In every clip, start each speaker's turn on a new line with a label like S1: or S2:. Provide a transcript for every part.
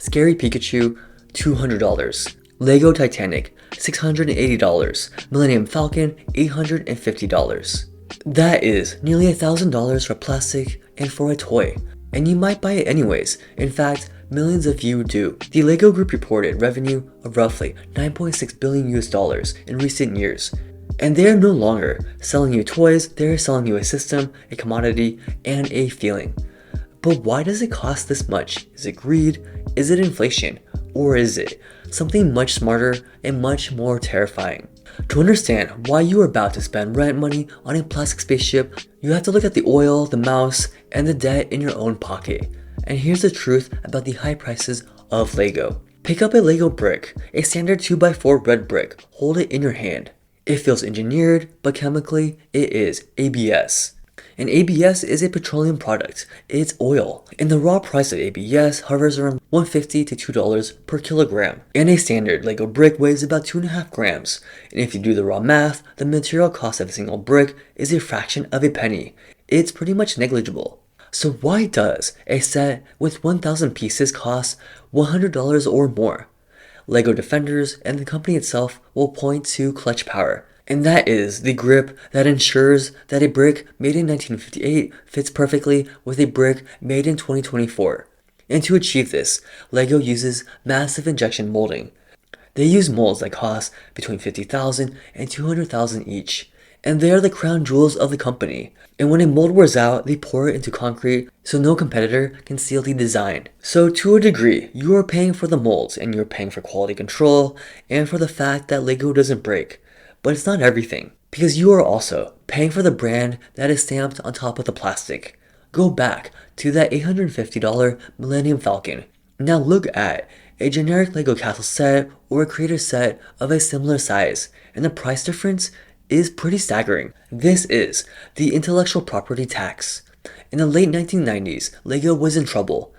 S1: Scary Pikachu, $200. Lego Titanic, $680. Millennium Falcon, $850. That is nearly $1,000 for plastic and for a toy. And you might buy it anyways. In fact, millions of you do. The Lego Group reported revenue of roughly $9.6 billion in recent years. And they are no longer selling you toys, they are selling you a system, a commodity, and a feeling. But why does it cost this much? Is it greed? Is it inflation? Or is it something much smarter and much more terrifying? To understand why you are about to spend rent money on a plastic spaceship, you have to look at the oil, the mouse, and the debt in your own pocket. And here's the truth about the high prices of Lego. Pick up a Lego brick, a standard 2x4 red brick, hold it in your hand. It feels engineered, but chemically, it is ABS. And ABS is a petroleum product. It's oil. And the raw price of ABS hovers around $1.50 to $2 per kilogram. And a standard Lego brick weighs about 2.5 grams. And if you do the raw math, the material cost of a single brick is a fraction of a penny. It's pretty much negligible. So why does a set with 1,000 pieces cost $100 or more? Lego defenders and the company itself will point to clutch power. And that is the grip that ensures that a brick made in 1958 fits perfectly with a brick made in 2024. And to achieve this, Lego uses massive injection molding. They use molds that cost between $50,000 and $200,000 each. And they are the crown jewels of the company. And when a mold wears out, they pour it into concrete so no competitor can steal the design. So to a degree, you are paying for the molds and you're paying for quality control and for the fact that Lego doesn't break. But it's not everything, because you are also paying for the brand that is stamped on top of the plastic. Go back to that $850 Millennium Falcon. Now look at a generic Lego castle set or a creator set of a similar size, and the price difference is pretty staggering. This is the intellectual property tax. In the late 1990s, Lego was in trouble.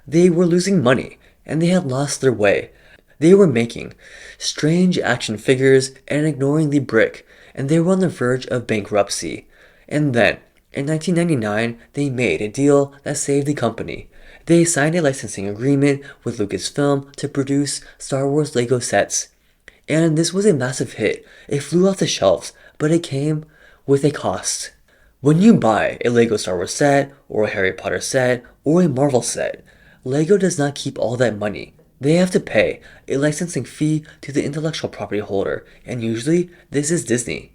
S1: They were losing money, and they had lost their way. They were making strange action figures and ignoring the brick, and they were on the verge of bankruptcy. And then, in 1999, they made a deal that saved the company. They signed a licensing agreement with Lucasfilm to produce Star Wars Lego sets. And this was a massive hit. It flew off the shelves, but it came with a cost. When you buy a Lego Star Wars set, or a Harry Potter set, or a Marvel set, Lego does not keep all that money. They have to pay a licensing fee to the intellectual property holder, and usually this is Disney.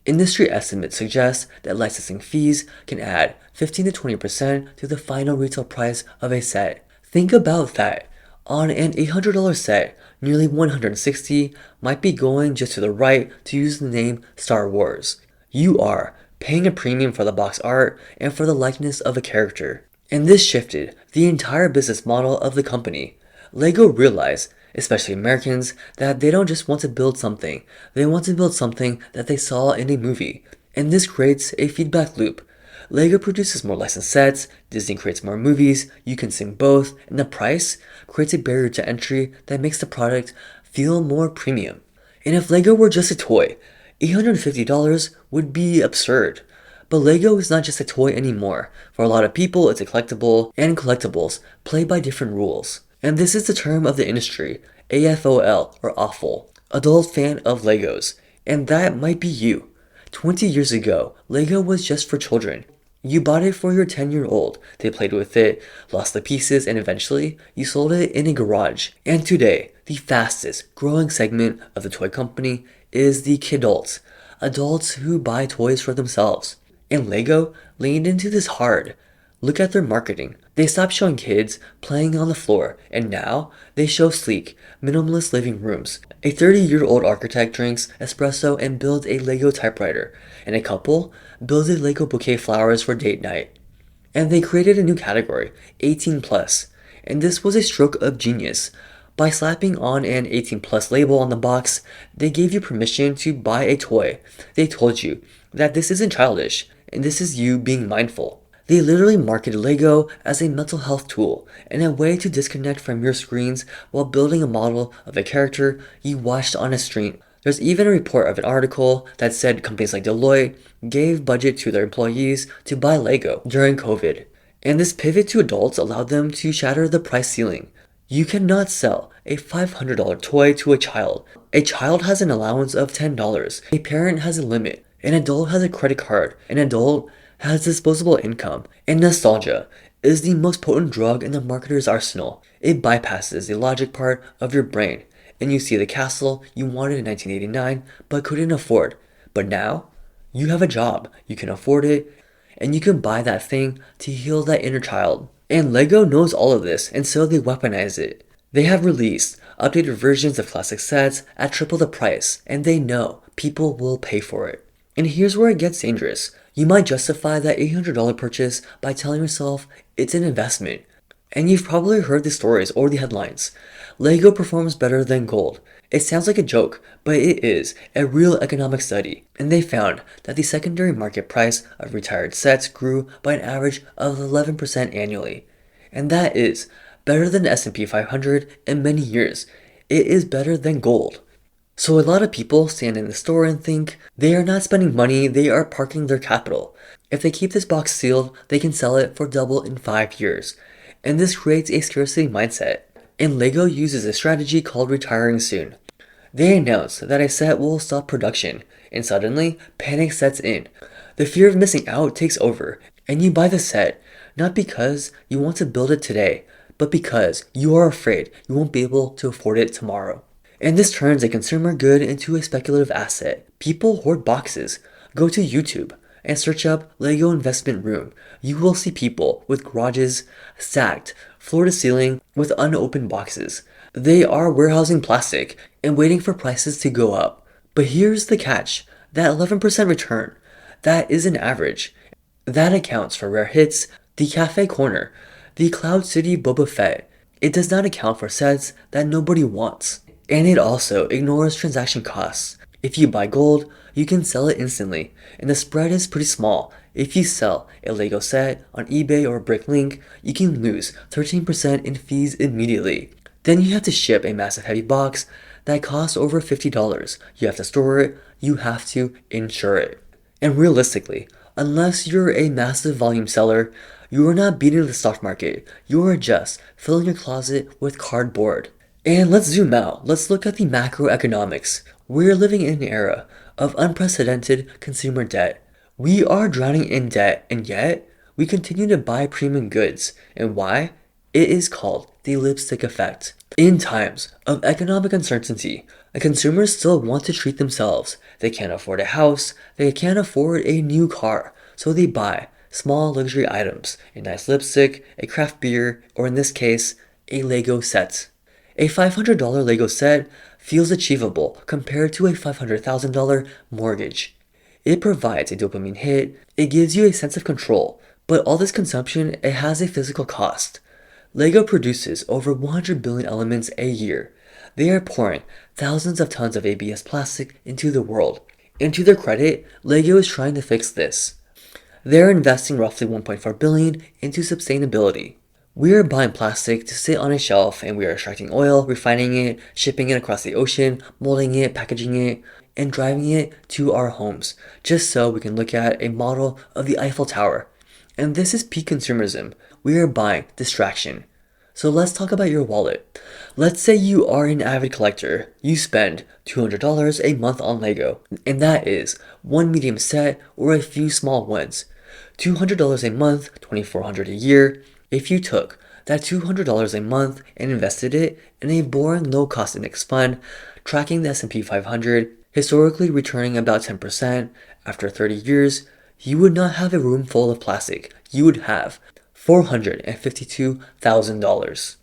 S1: Industry estimates suggest that licensing fees can add 15 to 20% to the final retail price of a set. Think about that. On an $800 set, nearly $160 might be going just to the right to use the name Star Wars. You are paying a premium for the box art and for the likeness of a character. And this shifted the entire business model of the company. Lego realized, especially Americans, that they don't just want to build something, they want to build something that they saw in a movie. And this creates a feedback loop. Lego produces more licensed sets, Disney creates more movies, you consume both, and the price creates a barrier to entry that makes the product feel more premium. And if Lego were just a toy, $850 would be absurd. But Lego is not just a toy anymore. For a lot of people, it's a collectible, and collectibles play by different rules. And this is the term of the industry, AFOL, or awful, adult fan of Legos. And that might be you. 20 years ago, Lego was just for children. You bought it for your 10-year-old. They played with it, lost the pieces, and eventually, you sold it in a garage. And today, the fastest growing segment of the toy company is the kidults, adults who buy toys for themselves. And Lego leaned into this hard. Look at their marketing. They stopped showing kids playing on the floor, and now they show sleek, minimalist living rooms. A 30-year-old architect drinks espresso and builds a Lego typewriter, and a couple builds a Lego bouquet of flowers for date night. And they created a new category, 18+, and this was a stroke of genius. By slapping on an 18+ label on the box, they gave you permission to buy a toy. They told you that this isn't childish, and this is you being mindful. They literally marketed Lego as a mental health tool and a way to disconnect from your screens while building a model of a character you watched on a stream. There's even a report of an article that said companies like Deloitte gave budget to their employees to buy Lego during COVID. And this pivot to adults allowed them to shatter the price ceiling. You cannot sell a $500 toy to a child. A child has an allowance of $10. A parent has a limit. An adult has a credit card. An adult has disposable income. And nostalgia is the most potent drug in the marketer's arsenal. It bypasses the logic part of your brain, and you see the castle you wanted in 1989 but couldn't afford. But now, you have a job, you can afford it, and you can buy that thing to heal that inner child. And LEGO knows all of this, and so they weaponize it. They have released updated versions of classic sets at triple the price, and they know people will pay for it. And here's where it gets dangerous. You might justify that $800 purchase by telling yourself it's an investment. And you've probably heard the stories or the headlines. LEGO performs better than gold. It sounds like a joke, but it is a real economic study. And they found that the secondary market price of retired sets grew by an average of 11% annually. And that is better than the S&P 500 in many years. It is better than gold. So a lot of people stand in the store and think they are not spending money, they are parking their capital. If they keep this box sealed, they can sell it for double in 5 years. And this creates a scarcity mindset. And LEGO uses a strategy called retiring soon. They announce that a set will stop production, and suddenly, panic sets in. The fear of missing out takes over, and you buy the set, not because you want to build it today, but because you are afraid you won't be able to afford it tomorrow. And this turns a consumer good into a speculative asset. People hoard boxes. Go to YouTube and search up LEGO investment room. You will see people with garages stacked floor to ceiling with unopened boxes. They are warehousing plastic and waiting for prices to go up. But here's the catch. That 11% return, that is an average. That accounts for rare hits, the Cafe Corner, the Cloud City Boba Fett. It does not account for sets that nobody wants. And it also ignores transaction costs. If you buy gold, you can sell it instantly, and the spread is pretty small. If you sell a LEGO set on eBay or Bricklink, you can lose 13% in fees immediately. Then you have to ship a massive heavy box that costs over $50. You have to store it, you have to insure it. And realistically, unless you're a massive volume seller, you are not beating the stock market. You are just filling your closet with cardboard. And let's zoom out. Let's look at the macroeconomics. We're living in an era of unprecedented consumer debt. We are drowning in debt, and yet we continue to buy premium goods. And why? It is called the lipstick effect. In times of economic uncertainty, consumers still want to treat themselves. They can't afford a house, they can't afford a new car, so they buy small luxury items, a nice lipstick, a craft beer, or in this case, a LEGO set. A $500 LEGO set feels achievable compared to a $500,000 mortgage. It provides a dopamine hit, it gives you a sense of control, but all this consumption, it has a physical cost. LEGO produces over 100 billion elements a year. They are pouring thousands of tons of ABS plastic into the world. And to their credit, LEGO is trying to fix this. They're investing roughly $1.4 billion into sustainability. We are buying plastic to sit on a shelf, and we are extracting oil, refining it, shipping it across the ocean, molding it, packaging it, and driving it to our homes, just so we can look at a model of the Eiffel Tower. And this is peak consumerism. We are buying distraction. So let's talk about your wallet. Let's say you are an avid collector. You spend $200 a month on LEGO, and that is one medium set or a few small ones. $200 a month, $2,400 a year. If you took that $200 a month and invested it in a boring low-cost index fund, tracking the S&P 500, historically returning about 10%, after 30 years, you would not have a room full of plastic. You would have $452,000.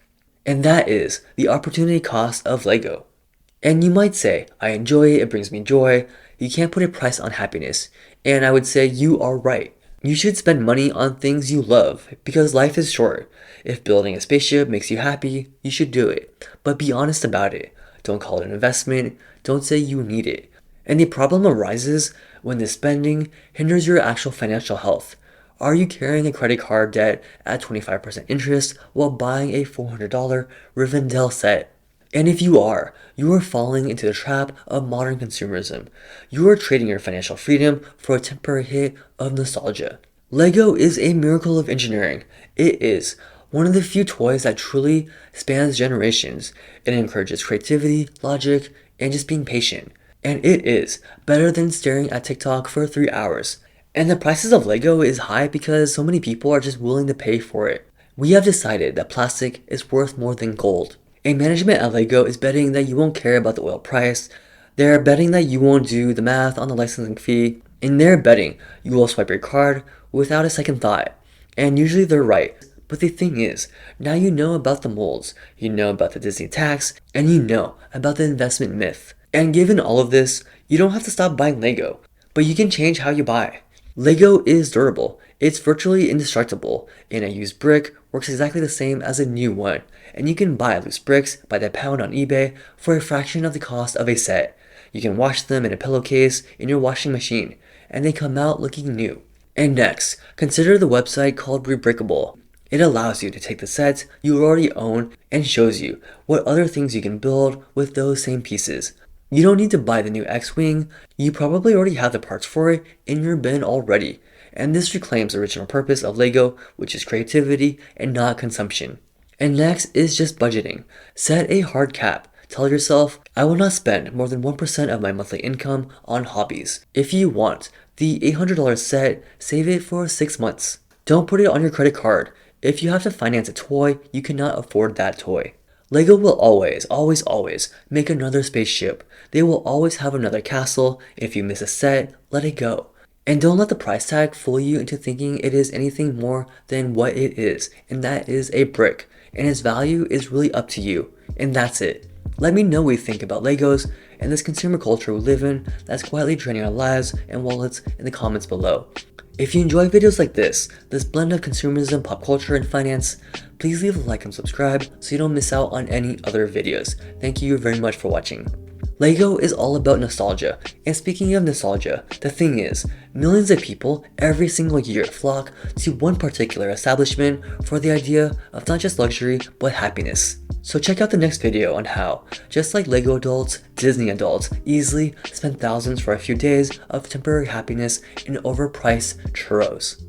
S1: And that is the opportunity cost of LEGO. And you might say, I enjoy it, it brings me joy. You can't put a price on happiness. And I would say you are right. You should spend money on things you love because life is short. If building a spaceship makes you happy, you should do it. But be honest about it. Don't call it an investment. Don't say you need it. And the problem arises when this spending hinders your actual financial health. Are you carrying a credit card debt at 25% interest while buying a $400 Rivendell set? And if you are falling into the trap of modern consumerism. You are trading your financial freedom for a temporary hit of nostalgia. LEGO is a miracle of engineering. It is One of the few toys that truly spans generations. It encourages creativity, logic, and just being patient. And it is better than staring at TikTok for 3 hours. And the prices of Lego is high because so many people are just willing to pay for it. We have decided that plastic is worth more than gold. A management at Lego is betting that you won't care about the oil price. They're betting that you won't do the math on the licensing fee. And they're betting you will swipe your card without a second thought. And usually they're right. But the thing is, now you know about the molds, you know about the Disney tax, and you know about the investment myth. And given all of this, you don't have to stop buying Lego, but you can change how you buy. Lego is durable, it's virtually indestructible, and a used brick works exactly the same as a new one, and you can buy loose bricks by the pound on eBay for a fraction of the cost of a set. You can wash them in a pillowcase in your washing machine, and they come out looking new. And next, consider the website called Rebrickable. It allows you to take the sets you already own and shows you what other things you can build with those same pieces. You don't need to buy the new X-Wing, you probably already have the parts for it in your bin already. And this reclaims the original purpose of Lego, which is creativity and not consumption. And next is just budgeting. Set a hard cap. Tell yourself, I will not spend more than 1% of my monthly income on hobbies. If you want the $800 set, save it for 6 months. Don't put it on your credit card. If you have to finance a toy, you cannot afford that toy. Lego will always, always, always make another spaceship. They will always have another castle. If you miss a set, let it go. And don't let the price tag fool you into thinking it is anything more than what it is, and that is a brick. And its value is really up to you. And that's it. Let me know what you think about Legos and this consumer culture we live in that's quietly draining our lives and wallets in the comments below. If you enjoy videos like this blend of consumerism, pop culture, and finance, please leave a like and subscribe so you don't miss out on any other videos. Thank you very much for watching. Lego is all about nostalgia, and speaking of nostalgia, the thing is, millions of people every single year flock to one particular establishment for the idea of not just luxury, but happiness. So check out the next video on how, just like Lego adults, Disney adults easily spend thousands for a few days of temporary happiness in overpriced churros.